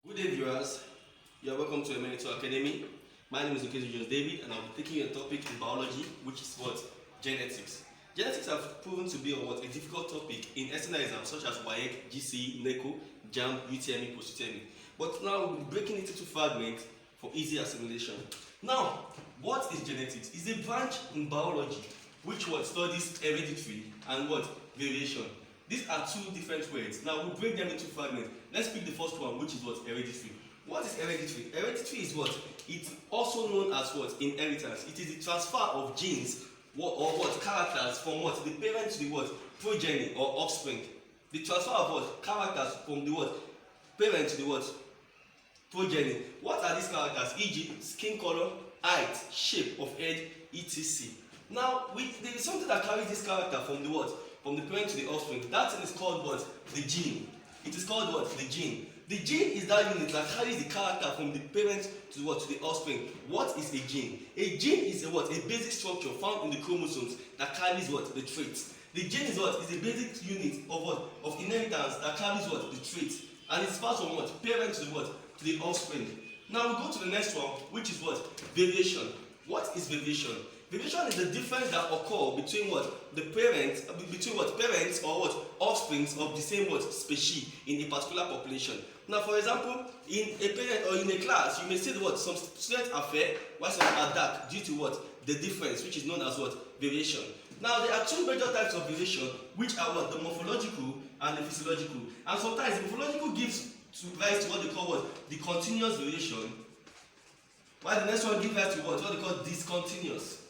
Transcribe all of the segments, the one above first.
Good day, viewers. You are welcome to Oke Academy. My name is Oke Julius David, and I'll be taking a topic in biology, which is what? Genetics. Genetics have proven to be a difficult topic in external exams such as WAEC, GCE, NECO, JAMB, UTME, post-UTME. But now we'll be breaking it into fragments for easy assimilation. Now, what is genetics? It's a branch in biology which studies hereditary and variation. These are two different words. Now we'll break them into fragments. Let's pick the first one, which is hereditary. What is hereditary? Hereditary is it's also known as inheritance. It is the transfer of genes or characters from the parent to the progeny or offspring. The transfer of characters from the parent to the progeny. What are these characters? E.g., skin color, height, shape of head, etc. Now, there is something that carries this character from the parent to the offspring. That thing is called the gene. It is called the gene. The gene is that unit that carries the character from the parent to the offspring. What is a gene? A gene is a basic structure found in the chromosomes that carries the traits. The gene is a basic unit of inheritance that carries the traits, and it's passed from parent to the offspring. Now we go to the next one, which is variation. What is variation? Variation is the difference that occur between parents or offsprings of the same species in a particular population. Now, for example, in a parent or in a class, you may see some students are fair while some are dark due to the difference, which is known as variation. Now, there are two major types of variation, which are the morphological and the physiological. And sometimes the morphological gives rise to what they call the continuous variation, while the next one gives rise to what they call discontinuous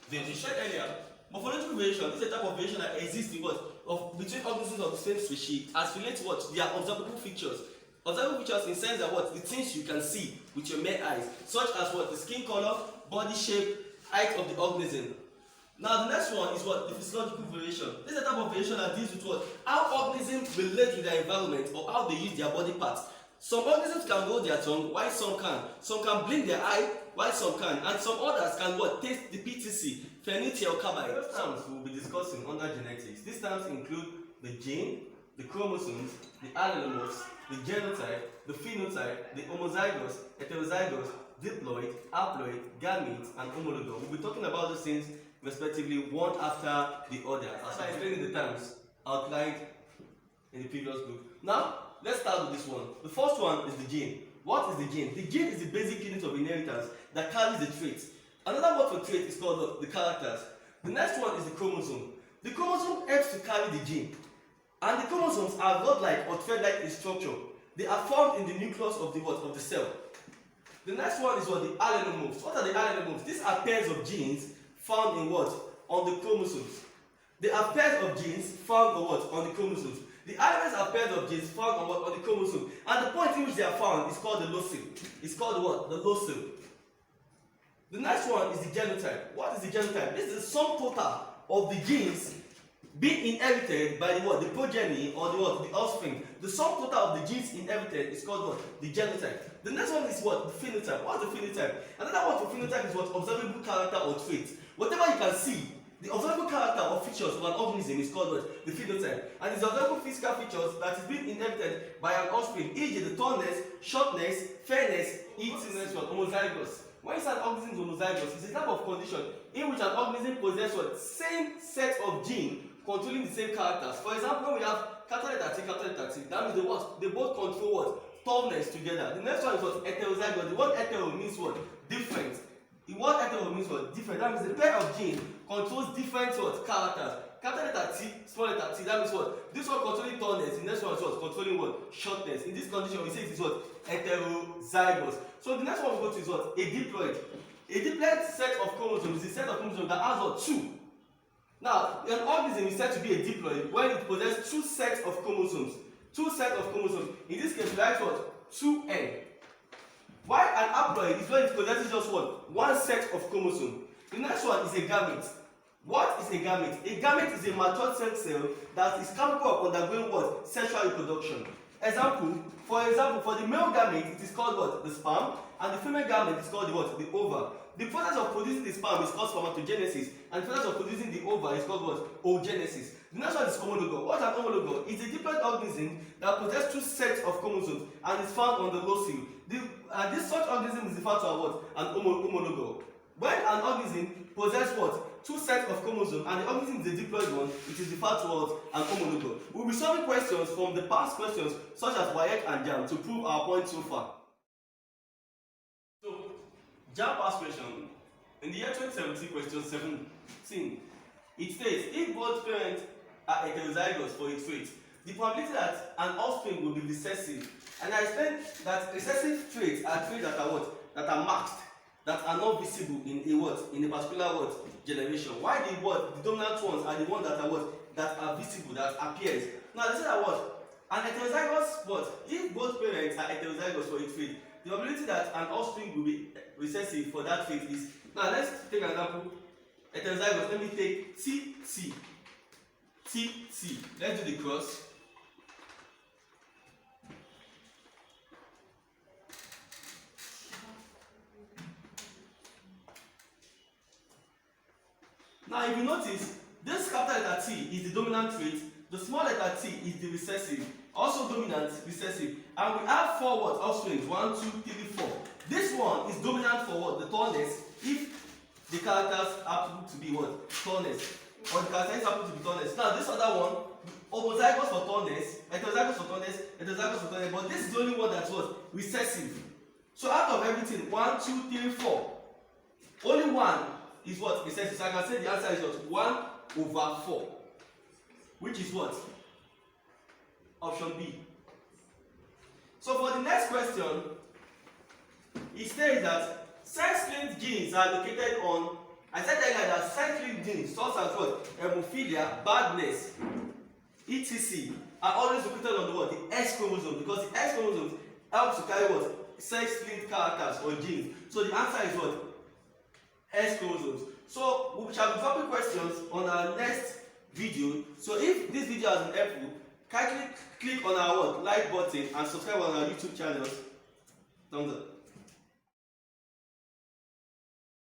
variation. Earlier, morphological variation is a type of variation that exists in between organisms of the same species as relates to their observable features. Observable features in the sense that the things you can see with your mere eyes, such as the skin color, body shape, height of the organism. Now the next one is the physiological variation. This is a type of variation that deals with how organisms relate with their environment or how they use their body parts. Some organisms can hold their tongue, while some can. Some can blink their eye, while some can. And some others can taste the PTC, phenylethylcarbide. Those terms we'll be discussing under genetics. These terms include the gene, the chromosomes, the allelomorphs, the genotype, the phenotype, the homozygous, heterozygous, diploid, haploid, gametes, and homologous. We'll be talking about those things respectively one after the other, as I explained in the terms outlined in the previous book. Now, let's start with this one. The first one is the gene. What is the gene? The gene is the basic unit of inheritance that carries the traits. Another word for trait is called the characters. The next one is the chromosome. The chromosome helps to carry the gene. And the chromosomes are rod-like or thread-like in structure. They are found in the nucleus of the cell. The next one is the allelomorphs. What are the allelomorphs? These are pairs of genes found in on the chromosomes. They are pairs of genes found on the chromosomes. The elements are pairs of genes found on the chromosome, and the point in which they are found is called the loci. It's called the loci. The next one is the genotype. What is the genotype? This is the sum total of the genes being inherited by the progeny or the offspring. The sum total of the genes inherited is called the genotype. The next one is the phenotype. What is the phenotype? Another word for phenotype is observable character or trait. Whatever you can see, the observable character or features of an organism is called the phenotype, and it's observable physical features that is being inherited by an offspring, e.g. the tallness, shortness, fairness, eatiness, homozygous. When you say an organism is homozygous, it's a type of condition in which an organism possesses same set of genes controlling the same characters. For example, when we have catalytic, that means they both control tallness together. The next one is heterozygous. The word hetero means different. The word hetero means different. That means the pair of genes controls different characters. Capital letter T, small letter t, that means this one controlling tallness, the next one is controlling shortness. In this condition, we say it is heterozygous. So the next one we go to is a diploid. A diploid set of chromosomes is a set of chromosomes that has two. Now, an organism is said to be a diploid when it possesses two sets of chromosomes. Two sets of chromosomes. In this case, we write 2n. While an haploid is when it possesses just one set of chromosomes. The next one is a gamete. What is a gamete? A gamete is a matured sex cell that is capable of undergoing sexual reproduction. For example, for the male gamete, it is called the sperm, and the female gamete is called the ova. The process of producing the sperm is called spermatogenesis, and the process of producing the ova is called what? Oogenesis. The next one is homologue. What is an homologue? It's a different organism that possesses two sets of chromosomes and is found on the locule. This such organism is referred to as what? An homologue. When an organism possesses what? Two sets of chromosomes and the organism is a diploid one, it is referred to as an homologue. We will be solving questions from the past questions such as WAEC and JAM to prove our point so far. So, JAM past question. In the year 2017, question 17, it states if both parents are heterozygous for a trait, the probability that an offspring will be recessive. And I explained that recessive traits are traits that are what? That are marked, that are not visible in a what? In a particular what? Generation. Why the what? The dominant ones are the ones that are what? That are visible, that appears. Now they say that what? An heterozygous what? If both parents are heterozygous for a trait, the probability that an offspring will be recessive for that trait is. Now let's take an example. Heterozygous. Let me take TT. TT. Let's do the cross. Now, if you notice, this capital letter T is the dominant trait, the small letter T is the recessive, also dominant, recessive, and we have four what? Offsprings 1, 2, 3, 4. This one is dominant for what? The tallness, if the characters happen to be what? Tallness, or the characters happen to be tallness. Now, this other one, homozygous for tallness, heterozygous for tallness, heterozygous for tallness, but this is the only one that's what? Recessive. So, out of everything, 1, 2, 3, 4, only one is what? Recessive. So I can say the answer is what? 1/4. Which is what? Option B. So for the next question, it says that sex-linked genes are located on. I said earlier that sex-linked genes such as what? Hemophilia, badness, etc. are always located on the what? The X chromosome, because the X chromosome helps to carry what? Sex-linked characters or genes. So the answer is what? X chromosomes. So we shall be dropping questions on our next video. So if this video has been helpful, kindly click on our like button and subscribe on our YouTube channel. Thumbs up.